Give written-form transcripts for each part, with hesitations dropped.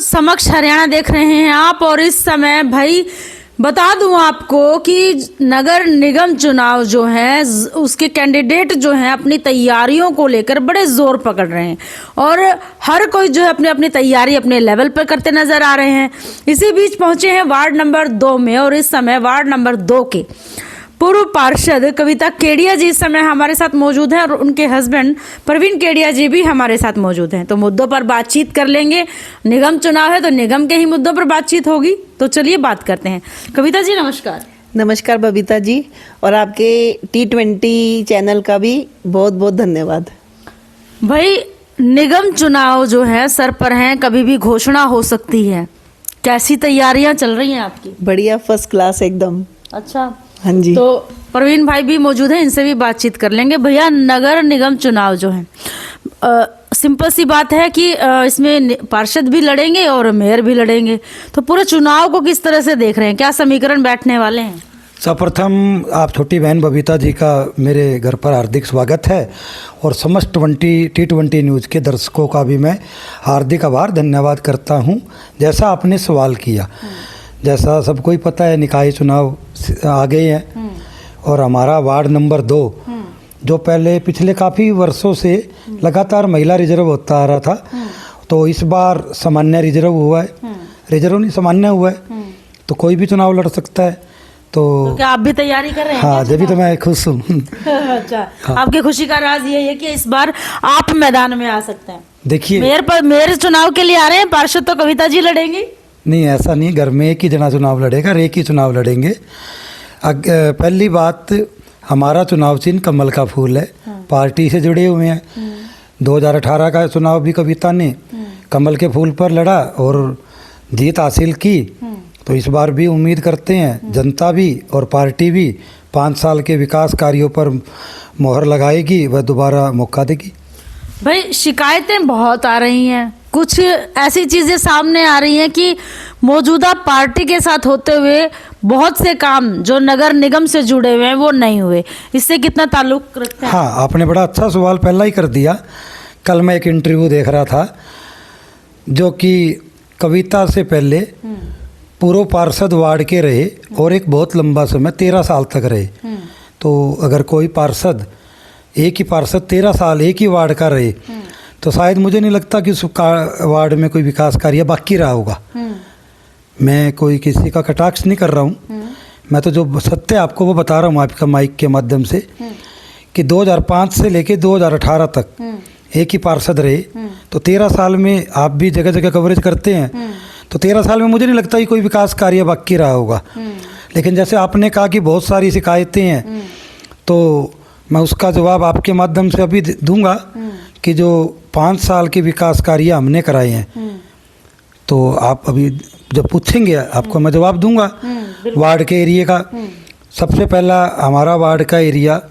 समक्ष हरियाणा देख रहे हैं आप। और इस समय भाई बता दूं आपको कि नगर निगम चुनाव जो है उसके कैंडिडेट जो हैं अपनी तैयारियों को लेकर बड़े जोर पकड़ रहे हैं और हर कोई जो है अपनी अपनी तैयारी अपने लेवल पर करते नजर आ रहे हैं। इसी बीच पहुंचे हैं वार्ड नंबर 2 में और इस समय वार्ड नंबर 2 के पूर्व पार्षद कविता केडिया जी इस समय हमारे साथ मौजूद हैं और उनके हस्बैंड प्रवीण केडिया जी भी हमारे साथ मौजूद हैं। तो मुद्दों पर बातचीत कर लेंगे। निगम चुनाव है तो निगम के ही मुद्दों पर बातचीत होगी। तो चलिए बात करते हैं। कविता जी नमस्कार। नमस्कार बबीता जी, और आपके T20 चैनल का भी बहुत बहुत धन्यवाद। भाई निगम चुनाव जो है सर पर हैं, कभी भी घोषणा हो सकती है। कैसी तैयारियां चल रही हैं आपकी? बढ़िया, फर्स्ट क्लास एकदम। अच्छा, हाँ जी। तो प्रवीण भाई भी मौजूद हैं, इनसे भी बातचीत कर लेंगे। भैया नगर निगम चुनाव जो है सिंपल सी बात है कि इसमें पार्षद भी लड़ेंगे और मेयर भी लड़ेंगे। तो पूरे चुनाव को किस तरह से देख रहे हैं? क्या समीकरण बैठने वाले हैं? सर्वप्रथम आप छोटी बहन बबीता जी का मेरे घर पर हार्दिक स्वागत है और समस्त T20 न्यूज़ के दर्शकों का भी मैं हार्दिक आभार धन्यवाद करता हूं। जैसा आपने सवाल किया, जैसा सबको ही पता है निकाय चुनाव आ गए हैं और हमारा वार्ड नंबर 2 जो पहले पिछले काफ़ी वर्षों से लगातार महिला रिजर्व होता आ रहा था, तो इस बार सामान्य रिजर्व हुआ है। रिजर्व नहीं, सामान्य हुआ है, तो कोई भी चुनाव लड़ सकता है। तो क्या आप भी तैयारी कर रहे हैं? हाँ, जब भी तो मैं खुश हूँ। अच्छा, हाँ। आपकी खुशी का राज ये है कि इस बार आप मैदान में आ सकते हैं। देखिए, मेयर चुनाव के लिए आ रहे हैं, पार्षद तो कविता जी लड़ेंगी? नहीं, ऐसा नहीं। घर में एक ही जना चुनाव लड़ेगा, एक ही चुनाव लड़ेंगे। पहली बात, हमारा चुनाव चिन्ह कमल का फूल है। पार्टी से जुड़े हुए हैं। 2018 का चुनाव भी कविता ने कमल के फूल पर लड़ा और जीत हासिल की। तो इस बार भी उम्मीद करते हैं जनता भी और पार्टी भी 5 साल के विकास कार्यों पर मोहर लगाएगी, वह दोबारा मौका देगी। भाई शिकायतें बहुत आ रही हैं, कुछ ऐसी चीज़ें सामने आ रही हैं कि मौजूदा पार्टी के साथ होते हुए बहुत से काम जो नगर निगम से जुड़े हुए हैं वो नहीं हुए। इससे कितना ताल्लुक रखते हैं? हाँ, आपने बड़ा अच्छा सवाल पहला ही कर दिया। कल मैं एक इंटरव्यू देख रहा था जो कि कविता से पहले पूर्व पार्षद वार्ड के रहे और एक बहुत लंबा समय 13 साल तक रहे। तो अगर कोई पार्षद, एक ही पार्षद 13 साल एक ही वार्ड का रहे, तो शायद मुझे नहीं लगता कि उस वार्ड में कोई विकास कार्य बाकी रहा होगा। मैं कोई किसी का कटाक्ष नहीं कर रहा हूँ, मैं तो जो सत्य आपको वो बता रहा हूँ आपका माइक के माध्यम से कि 2005 से लेके 2018 तक एक ही पार्षद रहे। तो 13 साल में आप भी जगह जगह कवरेज करते हैं, तो 13 साल में मुझे नहीं लगता कि कोई विकास कार्य बाकी रहा होगा। लेकिन जैसे आपने कहा कि बहुत सारी शिकायतें हैं, तो मैं उसका जवाब आपके माध्यम से अभी दूंगा कि जो 5 साल के विकास कार्य हमने कराए हैं, तो आप अभी जब पूछेंगे आपको मैं जवाब दूंगा। वार्ड के एरिया का सबसे पहला हमारा वार्ड का एरिया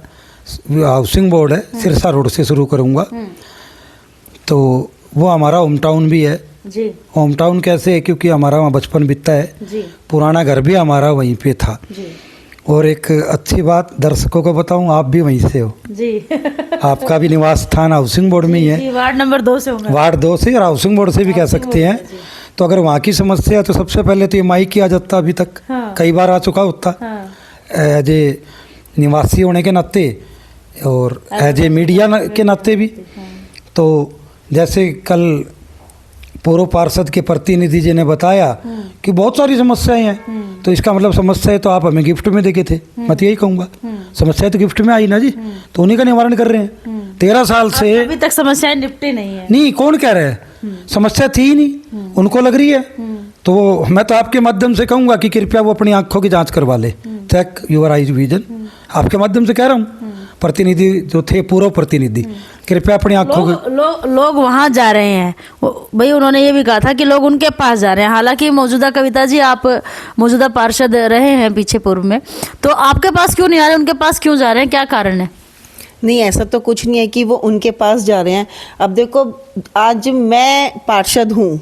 हाउसिंग बोर्ड है, सिरसा रोड से शुरू करूंगा। तो वो हमारा होम टाउन भी है जी। होम टाउन कैसे है? क्योंकि हमारा वहाँ बचपन बीता है जी। पुराना घर भी हमारा वहीं पे था जी। और एक अच्छी बात दर्शकों को बताऊं, आप भी वहीं से हो जी। आपका भी निवास स्थान हाउसिंग बोर्ड में ही है। वार्ड नंबर 2 से होंगे। वार्ड 2 से और हाउसिंग बोर्ड से भी कह सकते हैं। तो अगर वहाँ की समस्या है तो सबसे पहले तो ये माइक ही आ जाता। अभी तक कई बार आ चुका होता एज ए निवासी होने के नाते और एज ए मीडिया के नाते भी। तो जैसे कल पूर्व पार्षद के प्रतिनिधि जी ने बताया कि बहुत सारी समस्याएं हैं, तो इसका मतलब समस्या है तो आप हमें गिफ्ट में देके थे। मैं तो यही कहूँगा, समस्या तो गिफ्ट में आई ना जी, तो उन्हीं का निवारण कर रहे हैं। 13 साल से अभी तक समस्याएं निपटी नहीं है। नहीं, कौन कह रहा है? समस्या थी ही नहीं, उनको लग रही है। तो मैं तो आपके माध्यम से कहूँगा कि कृपया वो अपनी आंखों की जांच करवा ले, चेक योर आइज विजन। आपके माध्यम से कह रहा हूँ, प्रतिनिधि जो थे पूर्व प्रतिनिधि, कृपया अपनी आंखों लोग वहाँ जा रहे हैं। भाई उन्होंने ये भी कहा था कि लोग उनके पास जा रहे हैं। हालांकि मौजूदा कविता जी आप मौजूदा पार्षद रहे हैं पीछे पूर्व में, तो आपके पास क्यों नहीं आ रहे, उनके पास क्यों जा रहे हैं? क्या कारण है? नहीं, ऐसा तो कुछ नहीं है कि वो उनके पास जा रहे हैं। अब देखो, आज मैं पार्षद हूँ,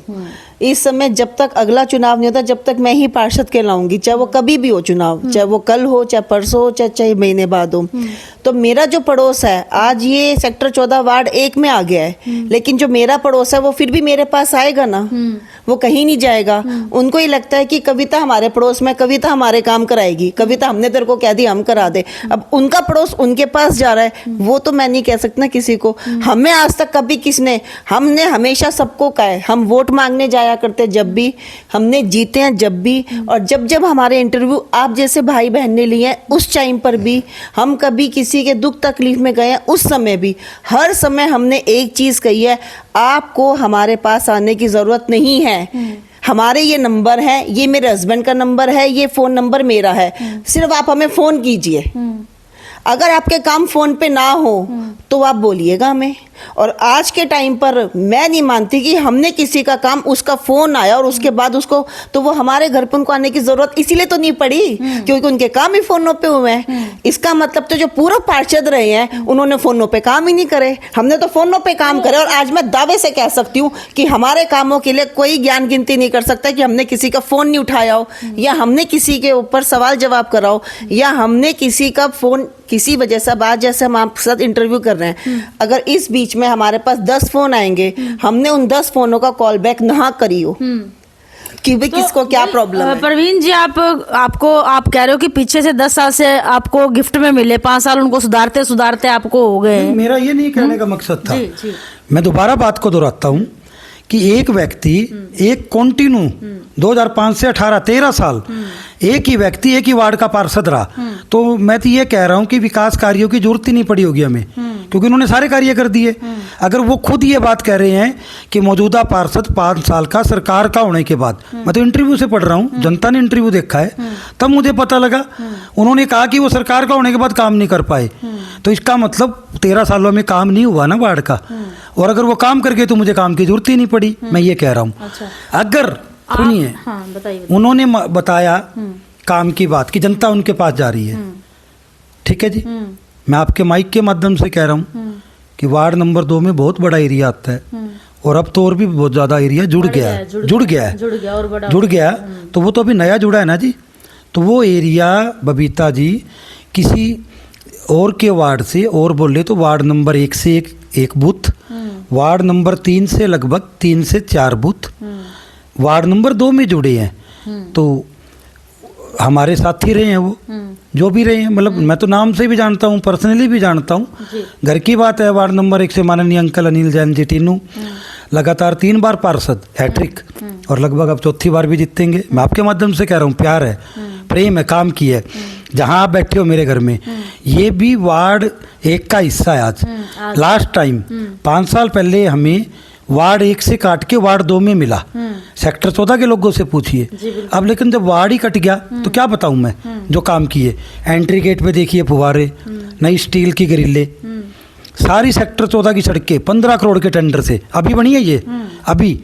इस समय जब तक अगला चुनाव नहीं होता जब तक मैं ही पार्षद कहलाऊंगी, चाहे वो कभी भी हो चुनाव, चाहे वो कल हो, चाहे परसों हो, चाहे महीने बाद हो। तो मेरा जो पड़ोस है आज ये सेक्टर 14 वार्ड 1 में आ गया है, लेकिन जो मेरा पड़ोस है वो फिर भी मेरे पास आएगा ना, वो कहीं नहीं जाएगा। उनको ही लगता है कि कविता हमारे पड़ोस में, कविता हमारे काम कराएगी, कविता हमने तेरे को कह दी हम करा दे। अब उनका पड़ोस उनके पास जा रहा है, वो तो मैं नहीं कह सकता ना किसी को। हमें आज तक कभी किसने, हमने हमेशा सबको कहा है, हम वोट मांगने जाया करते जब भी, हमने जीते हैं जब भी, और जब जब हमारे इंटरव्यू आप जैसे भाई बहन ने लिए हैं उस टाइम पर भी, हम कभी किसी के दुख तकलीफ में गए हैं उस समय भी, हर समय हमने एक चीज कही है, आपको हमारे पास आने की जरूरत नहीं है। हमारे ये नंबर है, ये मेरे हस्बैंड का नंबर है, ये फोन नंबर मेरा है, सिर्फ आप हमें फोन कीजिए। अगर आपके काम फोन पे ना हो तो आप बोलिएगा हमें। और आज के टाइम पर मैं नहीं मानती कि हमने किसी का काम, उसका फोन आया और उसके बाद उसको, तो वो हमारे घर पे उनको आने की जरूरत इसीलिए तो नहीं पड़ी क्योंकि उनके काम ही फोनों पे हुए हैं। इसका मतलब तो जो पूरा पार्षद रहे हैं उन्होंने फोनों पे काम ही नहीं करे, हमने तो फोनों पे काम करे। और आज मैं दावे से कह सकती हूँ कि हमारे कामों के लिए कोई ज्ञान गिनती नहीं कर सकता कि हमने किसी का फोन नहीं उठाया हो, या हमने किसी के ऊपर सवाल जवाब करा हो, या हमने किसी का फोन किसी वजह से, आज जैसे हम आपके साथ इंटरव्यू कर रहे हैं, अगर इस बीच में हमारे पास 10 फोन आएंगे, हमने उन 10 फोनों का कॉल बैक ना करी हो कि भाई किसको क्या प्रॉब्लम है। प्रवीण जी, आप कह रहे हो कि पीछे से 10 साल से आपको गिफ्ट में मिले, 5 साल उनको सुधारते सुधारते आपको हो गए। मेरा ये नहीं कहने का मकसद था। जी, जी। मैं दोबारा बात को दोहराता हूँ कि एक व्यक्ति एक कंटिन्यू 2005 से 18 13 साल एक ही व्यक्ति एक ही वार्ड का पार्षद रहा, तो मैं तो ये कह रहा हूँ कि विकास कार्यों की जरूरत ही नहीं पड़ी होगी हमें, क्योंकि उन्होंने सारे कार्य कर दिए। अगर वो खुद ये बात कह रहे हैं कि मौजूदा पार्षद 5 साल का सरकार का होने के बाद, मैं तो इंटरव्यू से पढ़ रहा हूँ, जनता ने इंटरव्यू देखा है, तब मुझे पता लगा। उन्होंने कहा कि वो सरकार का होने के बाद काम नहीं कर पाए, तो इसका मतलब 13 सालों में काम नहीं हुआ ना वार्ड का। और अगर वो काम कर गए तो मुझे काम की जरूरत ही नहीं पड़ी, मैं ये कह रहा हूँ। अच्छा। अगर सुनिए, बताइए। उन्होंने बताया काम की बात कि जनता उनके पास जा रही है, ठीक है जी, मैं आपके माइक के माध्यम से कह रहा हूँ कि वार्ड नंबर 2 में बहुत बड़ा एरिया आता है, और अब तो और भी बहुत ज़्यादा एरिया जुड़ गया है, जुड़ गया। तो वो तो अभी नया जुड़ा है ना जी, तो वो एरिया बबीता जी किसी और के वार्ड से, और बोले तो वार्ड नंबर 1 से एक बूथ, वार्ड नंबर 3 से लगभग 3 से 4 बूथ वार्ड नंबर 2 में जुड़े हैं। तो हमारे साथी रहे हैं वो, जो भी रहे हैं, मतलब मैं तो नाम से भी जानता हूँ, पर्सनली भी जानता हूँ। घर की बात है, वार्ड नंबर 1 से माननीय अंकल अनिल जैन जी टीनू लगातार 3 बार पार्षद, हैट्रिक, और लगभग अब 4थी बार भी जीतेंगे। मैं आपके माध्यम से कह रहा हूँ, प्यार है, प्रेम है, काम की है। जहाँ आप बैठे हो मेरे घर में, ये भी वार्ड 1 का हिस्सा है आज। लास्ट टाइम 5 साल पहले हमें वार्ड 1 से काट के वार्ड 2 में मिला, सेक्टर 14 के लोगों से पूछिए। अब लेकिन जब वार्ड ही कट गया तो क्या बताऊं मैं जो काम किए। एंट्री गेट पे देखिए फुवारे, नई स्टील की ग्रिले, सारी सेक्टर 14 की सड़कें 15 करोड़ के टेंडर से अभी बनी है ये, अभी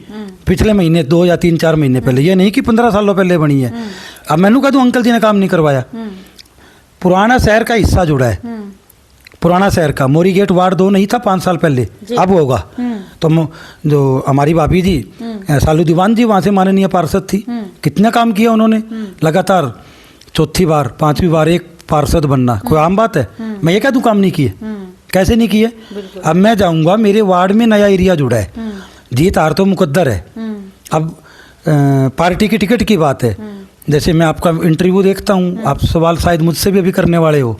पिछले महीने 2 या 3-4 महीने पहले, ये नहीं कि 15 सालों पहले बनी है। अब मैंने कहा दूं अंकल जी ने काम नहीं करवाया। पुराना शहर का हिस्सा जुड़ा है, पुराना शहर का मोरी गेट वार्ड 2 नहीं था 5 साल पहले, अब होगा। तो जो हमारी भाभी जी सालू दीवान जी वहाँ से माननीय पार्षद थी, कितना काम किया उन्होंने, लगातार 4थी बार 5वीं बार एक पार्षद बनना कोई आम बात है। मैं ये कह दूँ काम नहीं किए, कैसे नहीं किए। अब मैं जाऊँगा, मेरे वार्ड में नया एरिया जुड़ा है, जीत हार तो मुकद्दर है। अब पार्टी की टिकट की बात है, जैसे मैं आपका इंटरव्यू देखता हूँ, आप सवाल शायद मुझसे भी अभी करने वाले हो,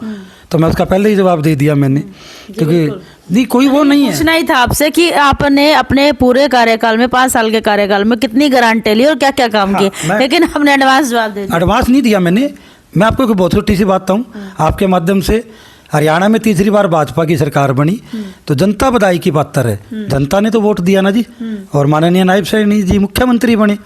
तो मैं उसका पहले ही जवाब दे दिया मैंने, क्योंकि नहीं कोई वो नहीं है। पूछना ही था आपसे कि आपने अपने पूरे कार्यकाल में 5 साल के कार्यकाल में कितनी गारंटी ली और क्या क्या काम किए, लेकिन आपने एडवांस जवाब दे दिया। एडवांस नहीं दिया मैंने। मैं आपको एक बहुत छोटी सी बात बताऊँ, आपके माध्यम से हरियाणा में 3री बार भाजपा की सरकार बनी, तो जनता बधाई की पात्र है, जनता ने तो वोट दिया ना जी, और माननीय नायब सैनी जी मुख्यमंत्री बने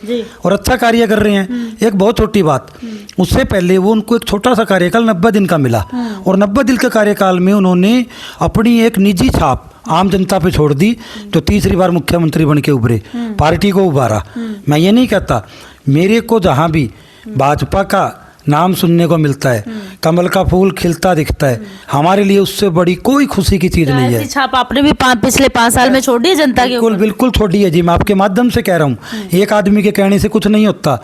और अच्छा कार्य कर रहे हैं। एक बहुत छोटी बात, उससे पहले वो उनको एक छोटा सा कार्यकाल 90 दिन का मिला, और 90 दिन के कार्यकाल में उन्होंने अपनी एक निजी छाप आम जनता पे छोड़ दी, जो 3री बार मुख्यमंत्री बन के उभरे, पार्टी को उभारा। मैं ये नहीं कहता, मेरे को जहाँ भी भाजपा का नाम सुनने को मिलता है, कमल का फूल खिलता दिखता है, हमारे लिए उससे बड़ी कोई खुशी की चीज़ नहीं है। ऐसी छाप आपने भी पिछले 5 साल में छोड़ी है जनता के बिल्कुल ऊपर? बिल्कुल छोड़ी है जी, मैं आपके माध्यम से कह रहा हूँ, एक आदमी के कहने से कुछ नहीं होता।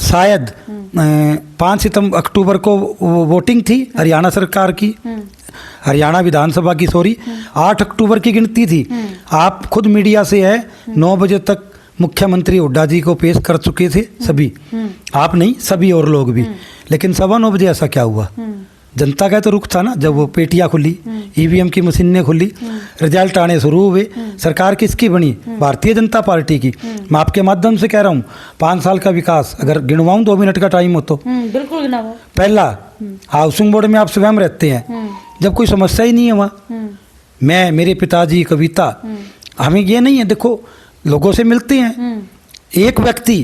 शायद 5 अक्टूबर को वोटिंग थी हरियाणा सरकार की, हरियाणा विधानसभा की, सॉरी 8 अक्टूबर की गिनती थी। आप खुद मीडिया से है, 9 बजे तक मुख्यमंत्री हुड्डा जी को पेश कर चुके थे सभी, आप नहीं सभी और लोग भी, लेकिन 9:15 बजे ऐसा क्या हुआ? जनता का तो रुख था ना, जब वो पेटियाँ खुली, ईवीएम की मशीनें खुली, रिजल्ट आने शुरू हुए, सरकार किसकी बनी? भारतीय जनता पार्टी की। मैं आपके माध्यम से कह रहा हूँ 5 साल का विकास अगर गिनवाऊँ 2 मिनट का टाइम हो तो, बिल्कुल गिनाओ। पहला हाउसिंग बोर्ड में आप स्वयं रहते हैं, जब कोई समस्या ही नहीं है वहाँ, मैं, मेरे पिताजी, कविता, हमें ये नहीं है, देखो लोगों से मिलते हैं। एक व्यक्ति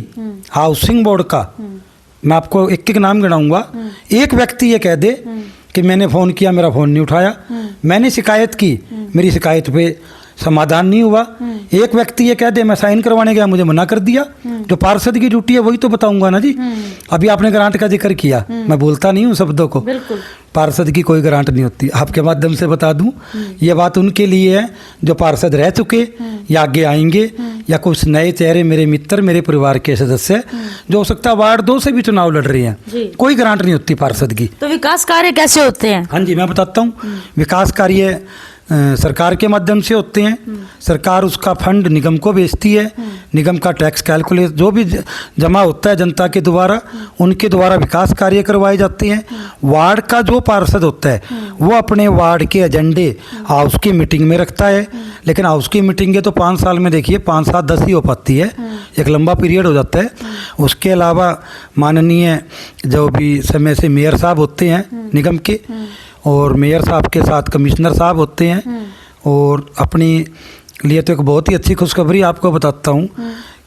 हाउसिंग बोर्ड का, मैं आपको एक एक नाम गिनाऊंगा, एक व्यक्ति ये कह दे कि मैंने फ़ोन किया मेरा फ़ोन नहीं उठाया, मैंने शिकायत की मेरी शिकायत पे समाधान नहीं हुआ, एक व्यक्ति ये कह दे मैं साइन करवाने गया मुझे मना कर दिया, जो पार्षद की ड्यूटी है वही तो बताऊंगा ना जी। अभी आपने ग्रांट का जिक्र किया, मैं बोलता नहीं हूँ शब्दों को, बिल्कुल पार्षद की कोई ग्रांट नहीं होती। आपके माध्यम से बता दूं, ये बात उनके लिए है जो पार्षद रह चुके या आगे आएंगे, या कुछ नए चेहरे, मेरे मित्र, मेरे परिवार के सदस्य, जो हो सकता है वार्ड 2 से भी चुनाव लड़ रहे हैं, कोई ग्रांट नहीं होती पार्षद की। तो विकास कार्य कैसे होते हैं? हाँ जी, मैं बताता हूँ। विकास कार्य सरकार के माध्यम से होते हैं, सरकार उसका फंड निगम को भेजती है, निगम का टैक्स कैलकुलेट जो भी जमा होता है जनता के द्वारा, उनके द्वारा विकास कार्य करवाए जाते हैं। वार्ड का जो पार्षद होता है वो अपने वार्ड के एजेंडे हाउस की मीटिंग में रखता है, लेकिन हाउस की मीटिंगें तो 5 साल में देखिए 5, 7, 10 ही हो पाती है, एक लंबा पीरियड हो जाता है। उसके अलावा माननीय जो भी समय से मेयर साहब होते हैं निगम के, और मेयर साहब के साथ कमिश्नर साहब होते हैं, और अपनी लिए तो एक बहुत ही अच्छी खुशखबरी आपको बताता हूँ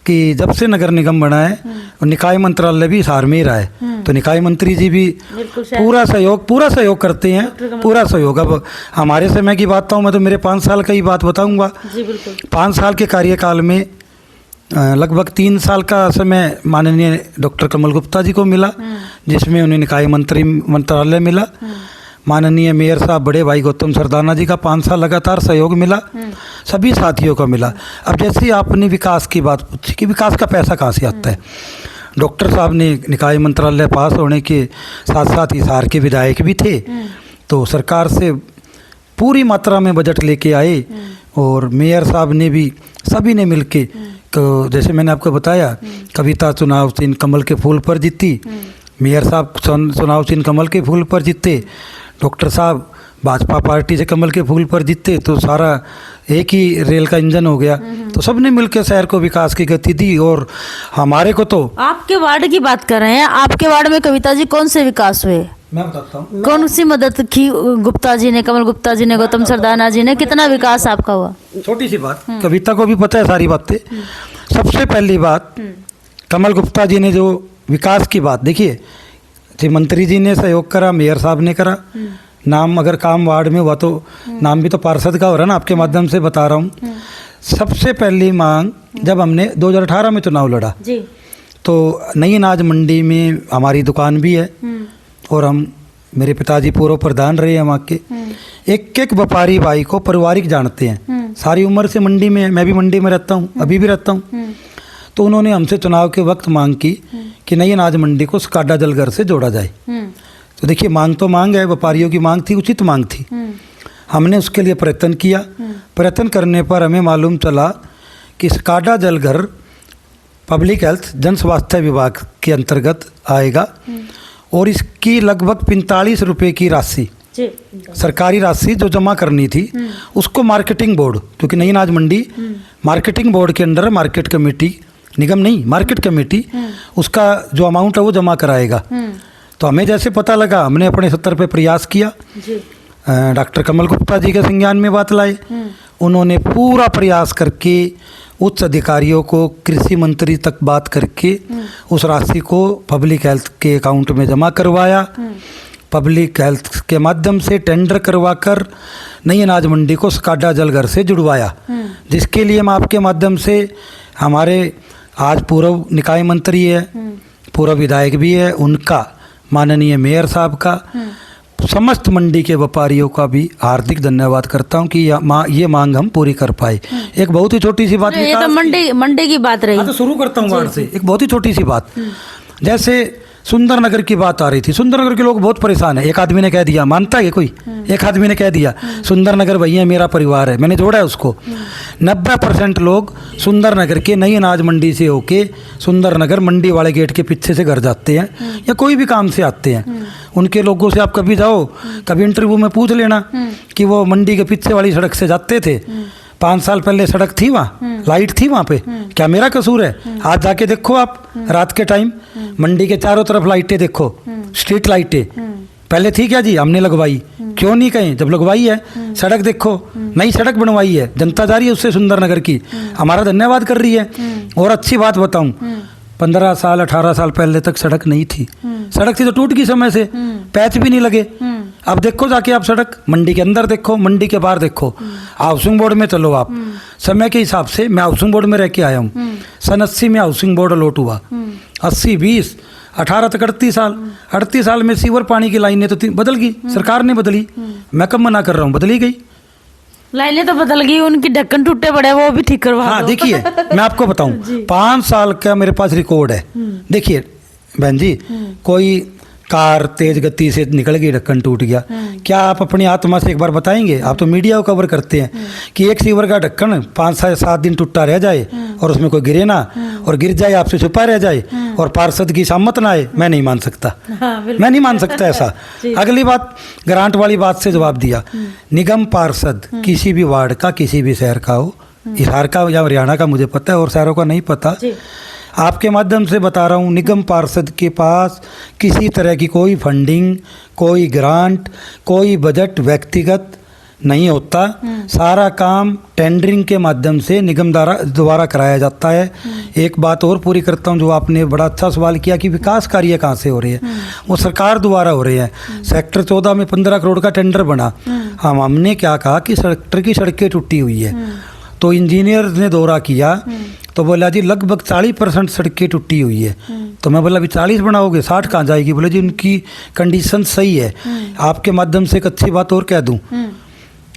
कि जब से नगर निगम बना है और निकाय मंत्रालय भी हिसार में ही रहा है, तो निकाय मंत्री जी भी पूरा सहयोग करते हैं, पूरा सहयोग। अब हमारे समय की बात मैं तो मेरे 5 साल का ही बात बताऊँगा। 5 साल के कार्यकाल में लगभग 3 साल का समय माननीय डॉक्टर कमल गुप्ता जी को मिला, जिसमें उन्हें निकाय मंत्रालय मिला। माननीय मेयर साहब बड़े भाई गौतम सरदाना जी का 5 साल लगातार सहयोग मिला, सभी साथियों को मिला। अब जैसे आपने विकास की बात पूछी कि विकास का पैसा कहाँ से आता है, डॉक्टर साहब ने निकाय मंत्रालय पास होने के साथ साथ हिसार के विधायक भी थे, तो सरकार से पूरी मात्रा में बजट लेके आए, और मेयर साहब ने भी, सभी ने मिलके, तो जैसे मैंने आपको बताया कविता चुनाव चिन्ह कमल के फूल पर जीती, मेयर साहब चुनाव चिन्ह कमल के फूल पर जीते, डॉक्टर साहब भाजपा पार्टी से कमल के फूल पर जीते, तो सारा एक ही रेल का इंजन हो गया। तो सबने मिलकर शहर को विकास की गति दी, और हमारे को तो आपके वार्ड की बात कर रहे हैं, आपके वार्ड में कविता जी कौन से विकास हुए? मैं बताता हूँ। कौन सी मदद की गुप्ता जी ने, कमल गुप्ता जी ने, गौतम सरदाना जी ने, कितना विकास आपका हुआ? छोटी सी बात, कविता को भी पता है सारी बातें। सबसे पहली बात, कमल गुप्ता जी ने जो विकास की बात, देखिए जी मंत्री जी ने सहयोग करा, मेयर साहब ने करा, नाम अगर काम वार्ड में हुआ तो नाम भी तो पार्षद का हो रहा है ना, आपके माध्यम से बता रहा हूँ। सबसे पहली मांग, जब हमने 2018 में चुनाव लड़ा जी, तो नई अनाज मंडी में हमारी दुकान भी है, और हम, मेरे पिताजी पूर्व प्रधान रहे हैं वहाँ के, एक एक व्यापारी भाई को पारिवारिक जानते हैं, सारी उम्र से मंडी में, मैं भी मंडी में रहता हूँ, अभी भी रहता हूँ। तो उन्होंने हमसे चुनाव के वक्त मांग की कि नई अनाज मंडी को स्काडा जलघर से जोड़ा जाए। तो देखिए मांग तो मांग है, व्यापारियों की मांग थी, उचित मांग थी। हमने उसके लिए प्रयत्न किया, प्रयत्न करने पर हमें मालूम चला कि स्काडा जलघर पब्लिक हेल्थ जन स्वास्थ्य विभाग के अंतर्गत आएगा, और इसकी लगभग 45 रुपये की राशि, सरकारी राशि जो जमा करनी थी, उसको मार्केटिंग बोर्ड, क्योंकि नई अनाज मंडी मार्केटिंग बोर्ड के अंडर मार्केट कमेटी, निगम नहीं मार्केट कमेटी, उसका जो अमाउंट है वो जमा कराएगा। तो हमें जैसे पता लगा, हमने अपने स्तर पे प्रयास किया, डॉक्टर कमल गुप्ता जी के संज्ञान में बात लाए, उन्होंने पूरा प्रयास करके उच्च अधिकारियों को, कृषि मंत्री तक बात करके उस राशि को पब्लिक हेल्थ के अकाउंट में जमा करवाया, पब्लिक हेल्थ के माध्यम से टेंडर करवाकर नई अनाज मंडी को स्काडा जलघर से जुड़वाया, जिसके लिए मैं आपके माध्यम से, हमारे आज पूर्व निकाय मंत्री है, पूर्व विधायक भी है, उनका माननीय मेयर साहब का, समस्त मंडी के व्यापारियों का भी हार्दिक धन्यवाद करता हूं कि ये मांग हम पूरी कर पाए। एक बहुत ही छोटी सी बात, ये तो मंडी की बात रही। हाँ, तो शुरू करता हूँ वार्ड से। एक बहुत ही छोटी सी बात, जैसे सुंदरनगर की बात आ रही थी, सुंदरनगर के लोग बहुत परेशान है। एक आदमी ने कह दिया, मानता है कोई, एक आदमी ने कह दिया सुंदरनगर भैया मेरा परिवार है, मैंने जोड़ा है उसको। 90% लोग सुंदरनगर के नई अनाज मंडी से होके सुंदरनगर मंडी वाले गेट के पीछे से घर जाते हैं या कोई भी काम से आते हैं। उनके लोगों से आप कभी जाओ, कभी इंटरव्यू में पूछ लेना कि वो मंडी के पीछे वाली सड़क से जाते थे, 5 साल पहले सड़क थी वहाँ, लाइट थी वहाँ पे, क्या मेरा कसूर है? आज जाके देखो आप रात के टाइम मंडी के चारों तरफ लाइटें देखो, स्ट्रीट लाइटें पहले थी क्या जी? हमने लगवाई, क्यों नहीं कहें जब लगवाई है। सड़क देखो, नई सड़क बनवाई है, जनता जा रही है उससे सुंदरनगर की, हमारा धन्यवाद कर रही है। और अच्छी बात बताऊं, 15 साल 18 साल पहले तक सड़क नहीं थी, सड़क थी तो टूट गई समय से, पैच भी नहीं लगे। अब देखो जाके आप सड़क, मंडी के अंदर देखो, मंडी के बाहर देखो, हाउसिंग बोर्ड में चलो आप, समय के हिसाब से मैं हाउसिंग बोर्ड में रह के आया हूँ। सन 80 में हाउसिंग बोर्ड अलॉट हुआ, 80 20 18 तक 38 साल, 38 साल में सीवर पानी की लाइनें तो बदल गई, सरकार ने बदली, मैं कब मना कर रहा हूँ, बदली गई लाइनें तो बदल गई, उनकी ढक्कन टूटे पड़े वो भी ठीक करवा हाँ दो। देखिए मैं आपको बताऊं, 5 साल का मेरे पास रिकॉर्ड है। देखिए बहन जी, कोई कार तेज गति से निकल गई, ढक्कन टूट गया, क्या आप अपनी आत्मा से एक बार बताएंगे? आप तो मीडिया को कवर करते हैं कि एक सीवर का ढक्कन 5 से 7 दिन टूटा रह जाए और उसमें कोई गिरे ना, और गिर जाए आपसे छुपा रह जाए और पार्षद की सहमत ना आए, मैं नहीं मान सकता। मैं नहीं मान सकता ऐसा। अगली बात, ग्रांट वाली बात से जवाब दिया, निगम पार्षद किसी भी वार्ड का, किसी भी शहर का हो, बिहार का या हरियाणा का मुझे पता है और शहरों का नहीं पता, आपके माध्यम से बता रहा हूँ, निगम पार्षद के पास किसी तरह की कोई फंडिंग, कोई ग्रांट, कोई बजट व्यक्तिगत नहीं होता। सारा काम टेंडरिंग के माध्यम से निगम द्वारा कराया जाता है। एक बात और पूरी करता हूँ, जो आपने बड़ा अच्छा सवाल किया कि विकास कार्य कहाँ से हो रहे हैं, वो सरकार द्वारा हो रहे हैं। सेक्टर 14 में 15 करोड़ का टेंडर बना, हमने क्या कहा कि सेक्टर की सड़कें टूटी हुई है, तो इंजीनियर ने दौरा किया तो बोला जी लगभग 40% सड़कें टूटी हुई है। तो मैं बोला अभी 40 बनाओगे, 60 कहाँ जाएगी? बोले जी उनकी कंडीशन सही है। आपके माध्यम से एक अच्छी बात और कह दूं,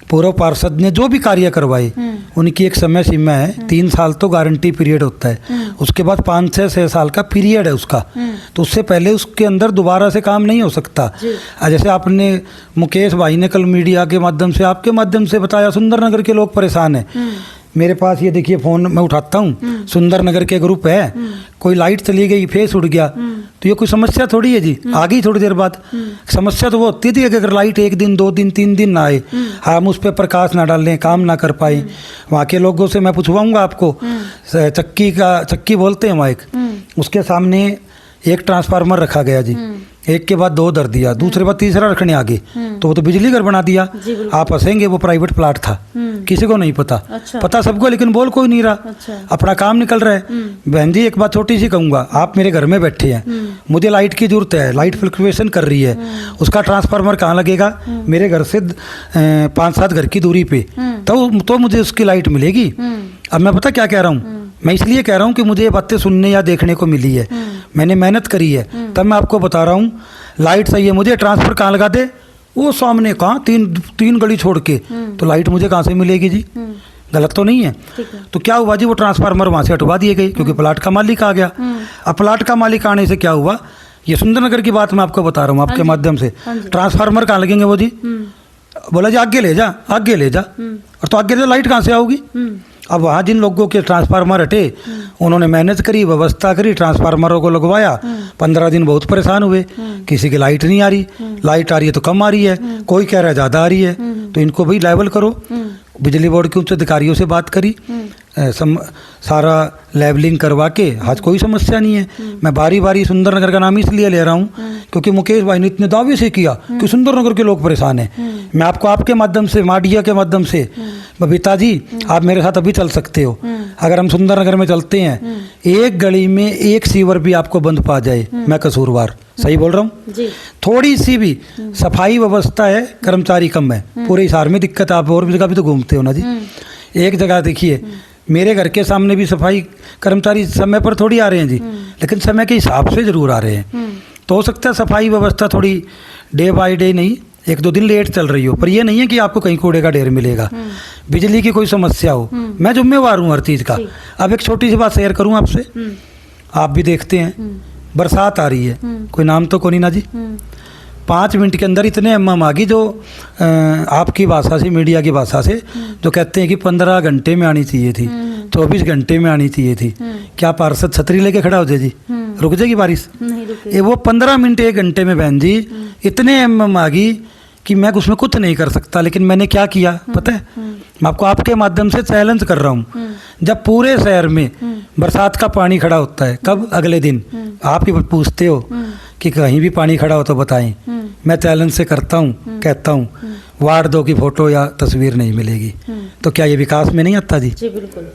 पूर्व पार्षद ने जो भी कार्य करवाए उनकी एक समय सीमा है, 3 साल तो गारंटी पीरियड होता है, उसके बाद 5 से 6 साल का पीरियड है उसका, तो उससे पहले उसके अंदर दोबारा से काम नहीं हो सकता। जैसे आपने मुकेश भाई ने कल मीडिया के माध्यम से, आपके माध्यम से बताया सुंदरनगर के लोग परेशान हैं। मेरे पास ये देखिए फ़ोन मैं उठाता हूँ, सुंदरनगर के ग्रुप है, कोई लाइट चली गई, फेस उड़ गया, तो ये कोई समस्या थोड़ी है जी, आ गई थोड़ी देर बाद। समस्या तो वो होती थी कि अगर लाइट 1 दिन 2 दिन 3 दिन ना आए, हम उस पर प्रकाश ना डालें, काम ना कर पाए। वहाँ के लोगों से मैं पूछवाऊँगा आपको, चक्की बोलते हैं वहाँ एक, उसके सामने एक ट्रांसफार्मर रखा गया जी, एक के बाद 2 धर दिया, दूसरे बाद तीसरा रखने आगे, तो वो तो बिजली घर बना दिया। आप हंसेंगे, वो प्राइवेट प्लाट था, किसी को नहीं पता। अच्छा। पता सबको, लेकिन बोल कोई नहीं रहा। अच्छा। अपना काम निकल रहा है। बहन जी एक बात छोटी सी कहूँगा, आप मेरे घर में बैठे हैं, मुझे लाइट की जरूरत है, लाइट फ्लक्चुएशन कर रही है, उसका ट्रांसफार्मर कहाँ लगेगा? मेरे घर से 5-7 घर की दूरी पे, तो मुझे उसकी लाइट मिलेगी। अब मैं पता क्या कह रहा हूँ, मैं इसलिए कह रहा हूँ कि मुझे ये बातें सुनने या देखने को मिली है, मैंने मेहनत करी है, तब मैं आपको बता रहा हूँ। लाइट सही है, मुझे ट्रांसफर कहाँ लगा दे? वो सामने कहाँ, 3 गली छोड़ के, तो लाइट मुझे कहाँ से मिलेगी जी? गलत तो नहीं है? तो क्या हुआ जी, वो ट्रांसफार्मर वहाँ से हटवा दिए गए क्योंकि प्लाट का मालिक आ गया। अब प्लाट का मालिक आने से क्या हुआ, ये सुंदरनगर की बात मैं आपको बता रहा हूँ आपके माध्यम से। ट्रांसफार्मर कहाँ लगेंगे वो जी? बोला जी आगे ले जा, आगे ले जा, और तो आगे ले जा, लाइट कहाँ से आऊगी? अब वहाँ जिन लोगों के ट्रांसफार्मर हटे, उन्होंने मेहनत करी, व्यवस्था करी, ट्रांसफार्मरों को लगवाया, 15 दिन बहुत परेशान हुए, किसी की लाइट नहीं आ रही, लाइट आ रही है तो कम आ रही है, कोई कह रहा है ज़्यादा आ रही है, तो इनको भी लेवल करो। बिजली बोर्ड के उच्च अधिकारियों से बात करी, सारा लेवलिंग करवा के, आज कोई समस्या नहीं है। मैं बारी बारी सुंदरनगर का नाम इसलिए ले रहा हूँ क्योंकि मुकेश भाई ने इतने दावे से किया कि सुंदरनगर के लोग परेशान हैं। मैं आपको आपके माध्यम से, मीडिया के माध्यम से, बबीता जी आप मेरे साथ अभी चल सकते हो, अगर हम सुंदरनगर में चलते हैं, एक गली में एक सीवर भी आपको बंद पा जाए, मैं कसूरवार, सही बोल रहा हूँ? थोड़ी सी भी सफाई व्यवस्था है, कर्मचारी कम है, पूरे हिसार में दिक्कत। आप और भी जगह भी तो घूमते हो ना जी, एक जगह देखिए मेरे घर के सामने भी सफाई कर्मचारी समय पर थोड़ी आ रहे हैं जी, लेकिन समय के हिसाब से जरूर आ रहे हैं। तो हो सकता है सफाई व्यवस्था थोड़ी डे बाय डे नहीं, 1-2 दिन लेट चल रही हो, पर ये नहीं है कि आपको कहीं कूड़े का ढेर मिलेगा, बिजली की कोई समस्या हो, मैं जिम्मेवार हूँ हर चीज़ का। अब एक छोटी सी बात शेयर करूँ आपसे, आप भी देखते हैं, बरसात आ रही है, कोई नाम तो कोनी ना जी, 5 मिनट के अंदर इतने एमएम आ गई जो आपकी भाषा से, मीडिया की भाषा से, जो कहते हैं कि 15 घंटे में आनी चाहिए थी, 24 घंटे में आनी चाहिए थी। क्या पार्षद छतरी लेके खड़ा हो जाए जी? रुक जाएगी बारिश? नहीं रुके। ये वो 15 मिनट 1 घंटे में बहन जी इतने एमएम आ गई कि मैं उसमें कुछ नहीं कर सकता। लेकिन मैंने क्या किया पता है? मैं आपको आपके माध्यम से चैलेंज कर रहा हूँ, जब पूरे शहर में बरसात का पानी खड़ा होता है, कब? अगले दिन। आप ही पूछते हो कि कहीं भी पानी खड़ा हो तो बताएं, मैं चैलेंज से करता हूँ, कहता हूँ वार्ड 2 की फोटो या तस्वीर नहीं मिलेगी। तो क्या ये विकास में नहीं आता जी? जी बिल्कुल।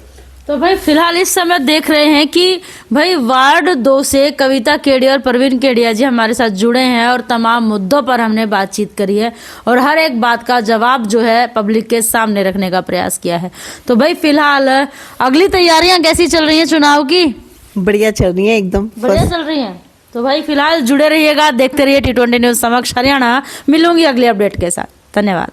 तो भाई फिलहाल इस समय देख रहे हैं कि भाई वार्ड 2 से कविता केडिया और प्रवीण केडिया जी हमारे साथ जुड़े हैं और तमाम मुद्दों पर हमने बातचीत करी है और हर एक बात का जवाब जो है पब्लिक के सामने रखने का प्रयास किया है। तो भाई फिलहाल अगली तैयारियां कैसी चल रही हैं चुनाव की? बढ़िया चल रही है एकदम। बढ़िया चल रही हैं। तो भाई फिलहाल जुड़े रहिएगा, देखते रहिए T20 न्यूज़ समक्ष हरियाणा। मिलूंगी अगले अपडेट के साथ। धन्यवाद।